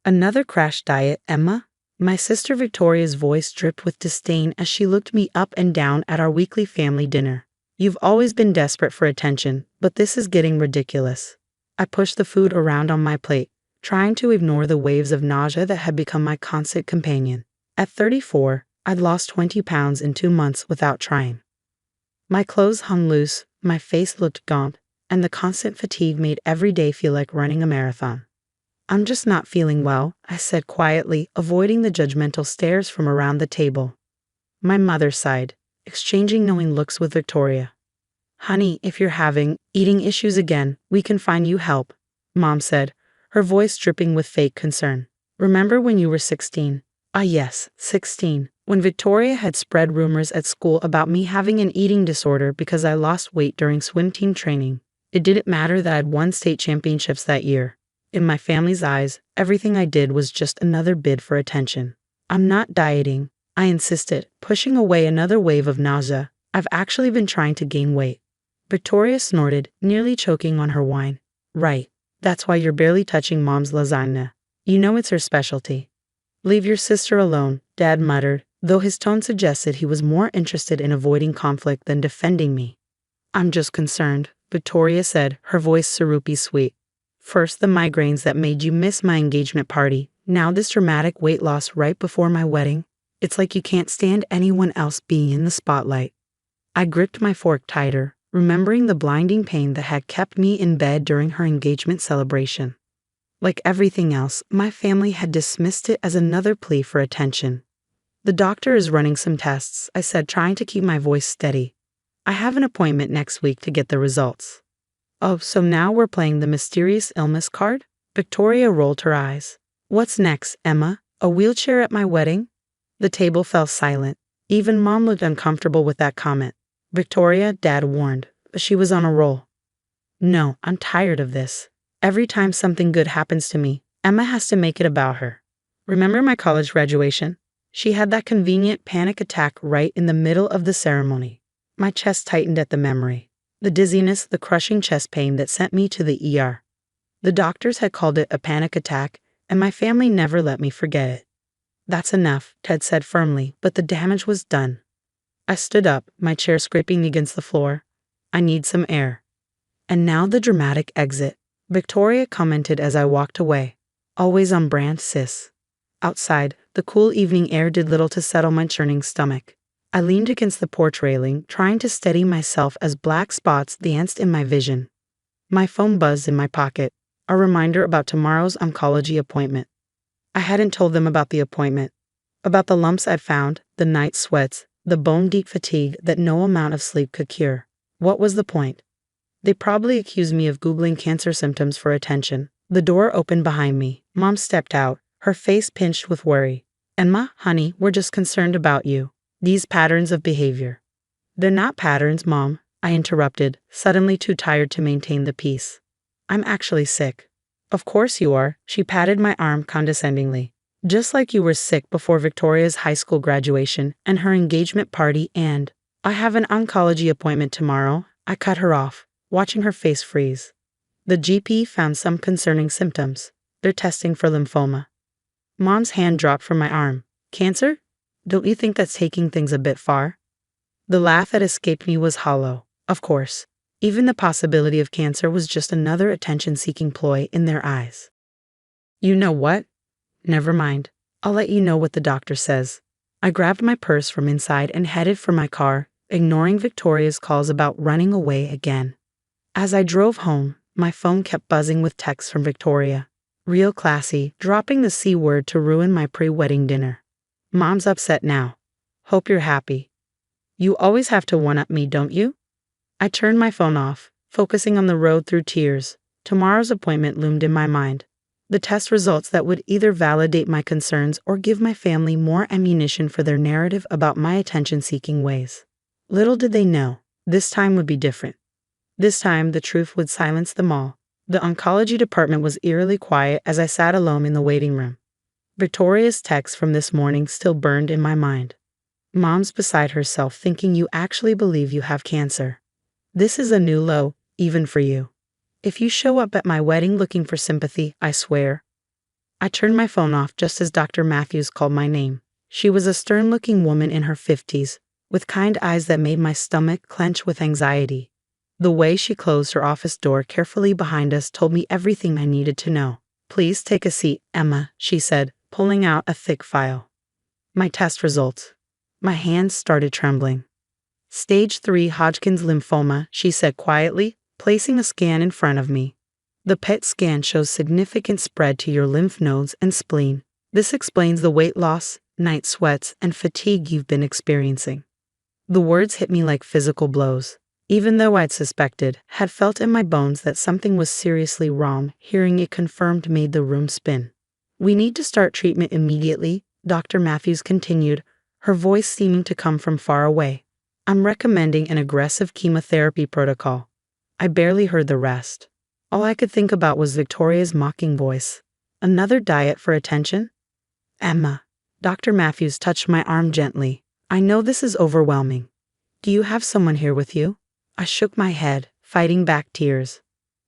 Another crash diet, Emma? My sister Victoria's voice dripped with disdain as she looked me up and down at our weekly family dinner. You've always been desperate for attention, but this is getting ridiculous. I pushed the food around on my plate, trying to ignore the waves of nausea that had become my constant companion. At 34, I'd lost 20 pounds in 2 months without trying. My clothes hung loose, my face looked gaunt, and the constant fatigue made every day feel like running a marathon. I'm just not feeling well, I said quietly, avoiding the judgmental stares from around the table. My mother sighed, exchanging knowing looks with Victoria. Honey, if you're having eating issues again, we can find you help, Mom said, her voice dripping with fake concern. Remember when you were 16? Ah yes, 16, when Victoria had spread rumors at school about me having an eating disorder because I lost weight during swim team training. It didn't matter that I'd won state championships that year. In my family's eyes, everything I did was just another bid for attention. I'm not dieting, I insisted, pushing away another wave of nausea. I've actually been trying to gain weight. Victoria snorted, nearly choking on her wine. Right. That's why you're barely touching Mom's lasagna. You know it's her specialty. Leave your sister alone, Dad muttered, though his tone suggested he was more interested in avoiding conflict than defending me. I'm just concerned, Victoria said, her voice syrupy sweet. First the migraines that made you miss my engagement party, now this dramatic weight loss right before my wedding. It's like you can't stand anyone else being in the spotlight. I gripped my fork tighter, remembering the blinding pain that had kept me in bed during her engagement celebration. Like everything else, my family had dismissed it as another plea for attention. The doctor is running some tests, I said, trying to keep my voice steady. I have an appointment next week to get the results. Oh, so now we're playing the mysterious illness card? Victoria rolled her eyes. What's next, Emma? A wheelchair at my wedding? The table fell silent. Even Mom looked uncomfortable with that comment. Victoria, Dad warned, but she was on a roll. No, I'm tired of this. Every time something good happens to me, Emma has to make it about her. Remember my college graduation? She had that convenient panic attack right in the middle of the ceremony. My chest tightened at the memory. The dizziness, the crushing chest pain that sent me to the ER. The doctors had called it a panic attack, and my family never let me forget it. That's enough, Ted said firmly, but the damage was done. I stood up, my chair scraping against the floor. I need some air. And now the dramatic exit, Victoria commented as I walked away. Always on brand, sis. Outside, the cool evening air did little to settle my churning stomach. I leaned against the porch railing, trying to steady myself as black spots danced in my vision. My phone buzzed in my pocket, a reminder about tomorrow's oncology appointment. I hadn't told them about the appointment, about the lumps I'd found, the night sweats, the bone-deep fatigue that no amount of sleep could cure. What was the point? They probably accused me of Googling cancer symptoms for attention. The door opened behind me. Mom stepped out, her face pinched with worry. Emma, honey, we're just concerned about you. These patterns of behavior. They're not patterns, Mom, I interrupted, suddenly too tired to maintain the peace. I'm actually sick. Of course you are, she patted my arm condescendingly. Just like you were sick before Victoria's high school graduation and her engagement party and, I have an oncology appointment tomorrow, I cut her off, watching her face freeze. The GP found some concerning symptoms. They're testing for lymphoma. Mom's hand dropped from my arm. Cancer? Don't you think that's taking things a bit far? The laugh that escaped me was hollow. Of course. Even the possibility of cancer was just another attention-seeking ploy in their eyes. You know what? Never mind. I'll let you know what the doctor says. I grabbed my purse from inside and headed for my car, ignoring Victoria's calls about running away again. As I drove home, my phone kept buzzing with texts from Victoria. Real classy, dropping the C word to ruin my pre-wedding dinner. Mom's upset now. Hope you're happy. You always have to one-up me, don't you? I turned my phone off, focusing on the road through tears. Tomorrow's appointment loomed in my mind. The test results that would either validate my concerns or give my family more ammunition for their narrative about my attention-seeking ways. Little did they know, this time would be different. This time, the truth would silence them all. The oncology department was eerily quiet as I sat alone in the waiting room. Victoria's text from this morning still burned in my mind. Mom's beside herself, thinking you actually believe you have cancer. This is a new low, even for you. If you show up at my wedding looking for sympathy, I swear. I turned my phone off just as Dr. Matthews called my name. She was a stern-looking woman in her 50s, with kind eyes that made my stomach clench with anxiety. The way she closed her office door carefully behind us told me everything I needed to know. "Please take a seat, Emma," she said, pulling out a thick file. My test results. My hands started trembling. "Stage 3 Hodgkin's lymphoma," she said quietly, placing a scan in front of me. "The PET scan shows significant spread to your lymph nodes and spleen. This explains the weight loss, night sweats, and fatigue you've been experiencing." The words hit me like physical blows. Even though I'd suspected, had felt in my bones that something was seriously wrong, hearing it confirmed made the room spin. "We need to start treatment immediately," Dr. Matthews continued, her voice seeming to come from far away. "I'm recommending an aggressive chemotherapy protocol." I barely heard the rest. All I could think about was Victoria's mocking voice. "Another diet for attention?" "Emma." Dr. Matthews touched my arm gently. "I know this is overwhelming. Do you have someone here with you?" I shook my head, fighting back tears.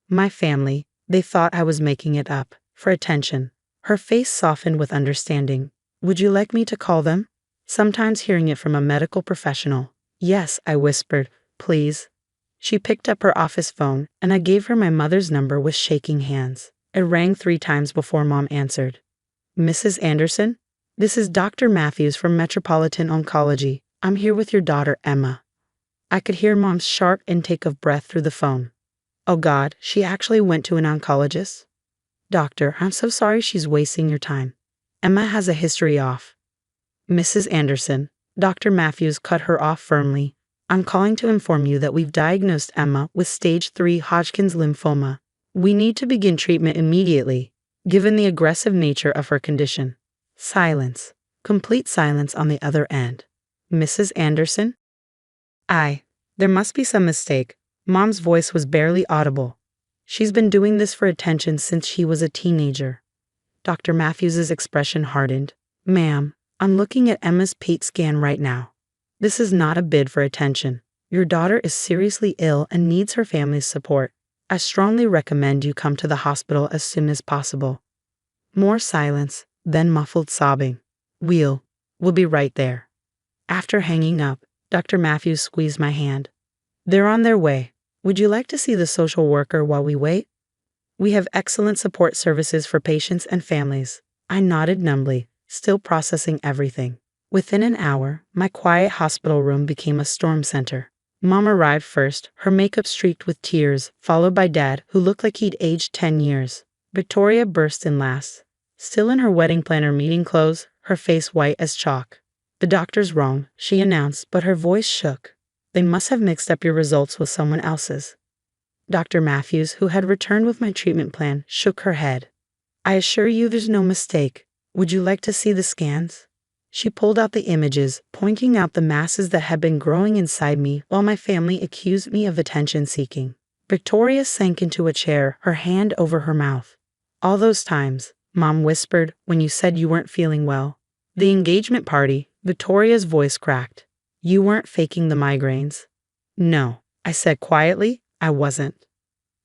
"My family. They thought I was making it up. For attention." Her face softened with understanding. "Would you like me to call them?" Sometimes hearing it from a medical professional. "Yes," I whispered. "Please." She picked up her office phone, and I gave her my mother's number with shaking hands. It rang 3 times before Mom answered. "Mrs. Anderson? This is Dr. Matthews from Metropolitan Oncology. I'm here with your daughter, Emma." I could hear Mom's sharp intake of breath through the phone. "Oh God, she actually went to an oncologist?" "Doctor, I'm so sorry she's wasting your time. Emma has a history off." "Mrs. Anderson," Dr. Matthews cut her off firmly. "I'm calling to inform you that we've diagnosed Emma with stage 3 Hodgkin's lymphoma. We need to begin treatment immediately, given the aggressive nature of her condition." Silence. Complete silence on the other end. "Mrs. Anderson?" There must be some mistake. Mom's voice was barely audible. "She's been doing this for attention since she was a teenager." Dr. Matthews's expression hardened. "Ma'am, I'm looking at Emma's PET scan right now. This is not a bid for attention. Your daughter is seriously ill and needs her family's support. I strongly recommend you come to the hospital as soon as possible." More silence, then muffled sobbing. We'll be right there." After hanging up, Dr. Matthews squeezed my hand. "They're on their way. Would you like to see the social worker while we wait? We have excellent support services for patients and families." I nodded numbly, still processing everything. Within an hour, my quiet hospital room became a storm center. Mom arrived first, her makeup streaked with tears, followed by Dad, who looked like he'd aged 10 years. Victoria burst in last, still in her wedding planner meeting clothes, her face white as chalk. "The doctor's wrong," she announced, but her voice shook. "They must have mixed up your results with someone else's." Dr. Matthews, who had returned with my treatment plan, shook her head. "I assure you there's no mistake. Would you like to see the scans?" She pulled out the images, pointing out the masses that had been growing inside me while my family accused me of attention-seeking. Victoria sank into a chair, her hand over her mouth. "All those times," Mom whispered, "when you said you weren't feeling well. The engagement party," Victoria's voice cracked. "You weren't faking the migraines." "No," I said quietly, "I wasn't."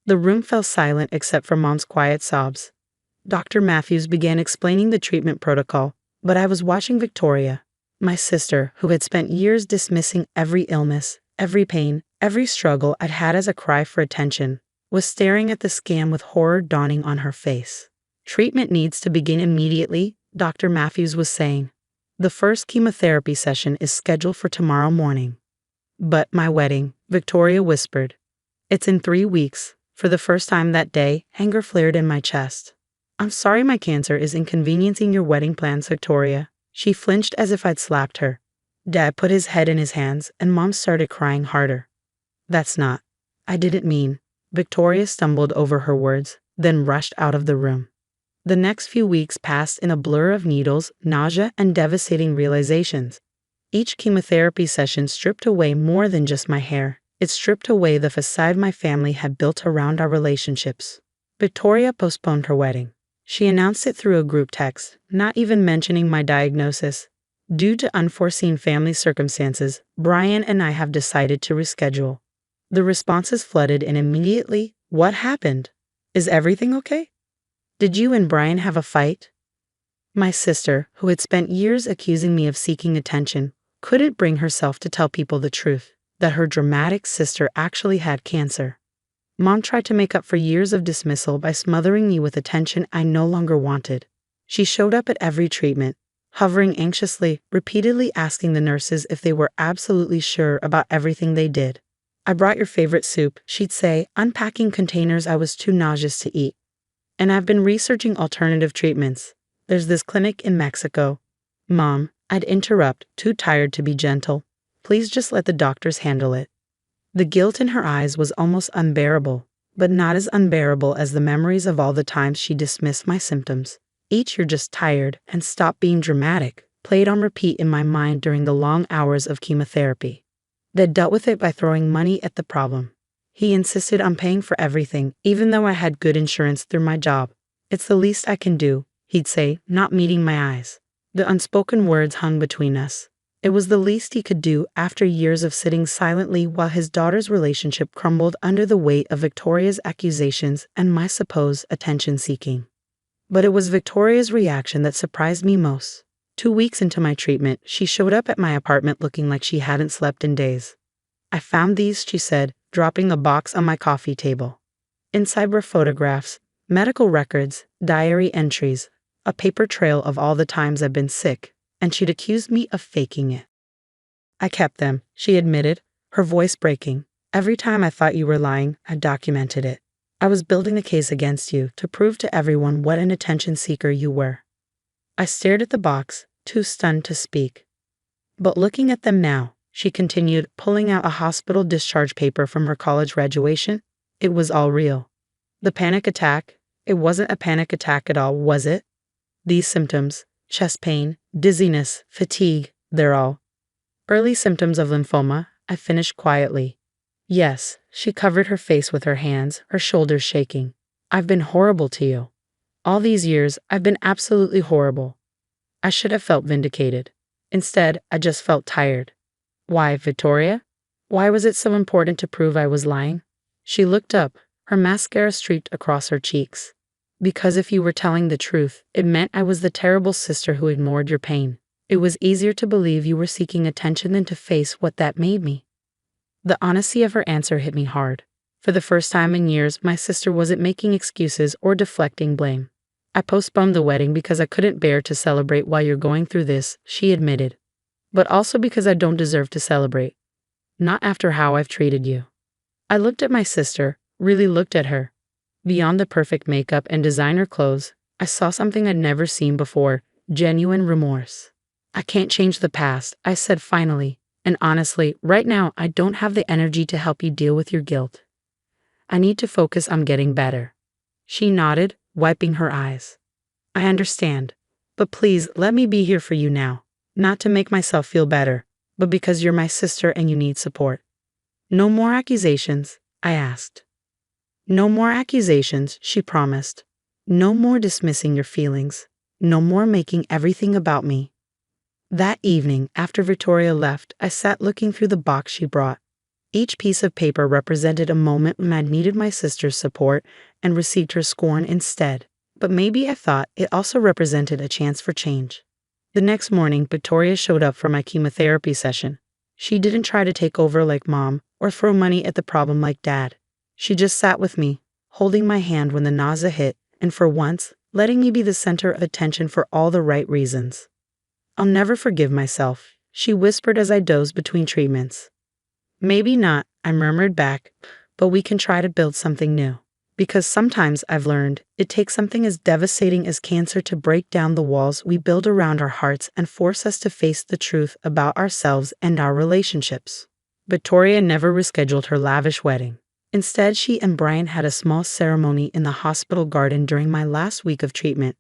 The room fell silent except for Mom's quiet sobs. Dr. Matthews began explaining the treatment protocol, but I was watching Victoria, my sister, who had spent years dismissing every illness, every pain, every struggle I'd had as a cry for attention, was staring at the scan with horror dawning on her face. "Treatment needs to begin immediately," Dr. Matthews was saying. "The first chemotherapy session is scheduled for tomorrow morning." "But my wedding," Victoria whispered. "It's in 3 weeks." For the first time that day, anger flared in my chest. "I'm sorry my cancer is inconveniencing your wedding plans, Victoria." She flinched as if I'd slapped her. Dad put his head in his hands, and Mom started crying harder. "That's not. I didn't mean." Victoria stumbled over her words, then rushed out of the room. The next few weeks passed in a blur of needles, nausea, and devastating realizations. Each chemotherapy session stripped away more than just my hair. It stripped away the facade my family had built around our relationships. Victoria postponed her wedding. She announced it through a group text, not even mentioning my diagnosis. "Due to unforeseen family circumstances, Brian and I have decided to reschedule." The responses flooded in immediately. "What happened? Is everything okay? Did you and Brian have a fight?" My sister, who had spent years accusing me of seeking attention, couldn't bring herself to tell people the truth, that her dramatic sister actually had cancer. Mom tried to make up for years of dismissal by smothering me with attention I no longer wanted. She showed up at every treatment, hovering anxiously, repeatedly asking the nurses if they were absolutely sure about everything they did. "I brought your favorite soup," she'd say, unpacking containers I was too nauseous to eat. "And I've been researching alternative treatments. There's this clinic in Mexico." "Mom," I'd interrupt, too tired to be gentle. "Please just let the doctors handle it." The guilt in her eyes was almost unbearable, but not as unbearable as the memories of all the times she dismissed my symptoms. Each "you're just tired" and "stop being dramatic" played on repeat in my mind during the long hours of chemotherapy. They'd dealt with it by throwing money at the problem. He insisted on paying for everything, even though I had good insurance through my job. "It's the least I can do," he'd say, not meeting my eyes. The unspoken words hung between us. It was the least he could do after years of sitting silently while his daughter's relationship crumbled under the weight of Victoria's accusations and my supposed attention-seeking. But it was Victoria's reaction that surprised me most. 2 weeks into my treatment, she showed up at my apartment looking like she hadn't slept in days. "I found these," she said, dropping a box on my coffee table. Inside were photographs, medical records, diary entries, a paper trail of all the times I've been sick, and she'd accused me of faking it. "I kept them," she admitted, her voice breaking. "Every time I thought you were lying, I documented it. I was building a case against you to prove to everyone what an attention seeker you were." I stared at the box, too stunned to speak. "But looking at them now," she continued, pulling out a hospital discharge paper from her college graduation, "it was all real. The panic attack, it wasn't a panic attack at all, was it? These symptoms, chest pain, dizziness, fatigue, they're all early symptoms of lymphoma," I finished quietly. "Yes," she covered her face with her hands, her shoulders shaking. "I've been horrible to you. All these years, I've been absolutely horrible." I should have felt vindicated. Instead, I just felt tired. "Why, Victoria? Why was it so important to prove I was lying?" She looked up, her mascara streaked across her cheeks. "Because if you were telling the truth, it meant I was the terrible sister who ignored your pain. It was easier to believe you were seeking attention than to face what that made me." The honesty of her answer hit me hard. For the first time in years, my sister wasn't making excuses or deflecting blame. "I postponed the wedding because I couldn't bear to celebrate while you're going through this," she admitted. "But also because I don't deserve to celebrate. Not after how I've treated you." I looked at my sister, really looked at her. Beyond the perfect makeup and designer clothes, I saw something I'd never seen before: genuine remorse. "I can't change the past," I said finally, "and honestly, right now I don't have the energy to help you deal with your guilt. I need to focus on getting better." She nodded, wiping her eyes. "I understand, but please let me be here for you now, not to make myself feel better, but because you're my sister and you need support." "No more accusations?" I asked. "No more accusations," she promised. "No more dismissing your feelings. No more making everything about me." That evening, after Victoria left, I sat looking through the box she brought. Each piece of paper represented a moment when I needed my sister's support and received her scorn instead. But maybe, I thought, it also represented a chance for change. The next morning, Victoria showed up for my chemotherapy session. She didn't try to take over like Mom or throw money at the problem like Dad. She just sat with me, holding my hand when the nausea hit, and for once, letting me be the center of attention for all the right reasons. "I'll never forgive myself," she whispered as I dozed between treatments. "Maybe not," I murmured back, "but we can try to build something new. Because sometimes, I've learned, it takes something as devastating as cancer to break down the walls we build around our hearts and force us to face the truth about ourselves and our relationships." Victoria never rescheduled her lavish wedding. Instead, she and Brian had a small ceremony in the hospital garden during my last week of treatment.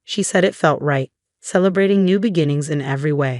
She said it felt right, celebrating new beginnings in every way.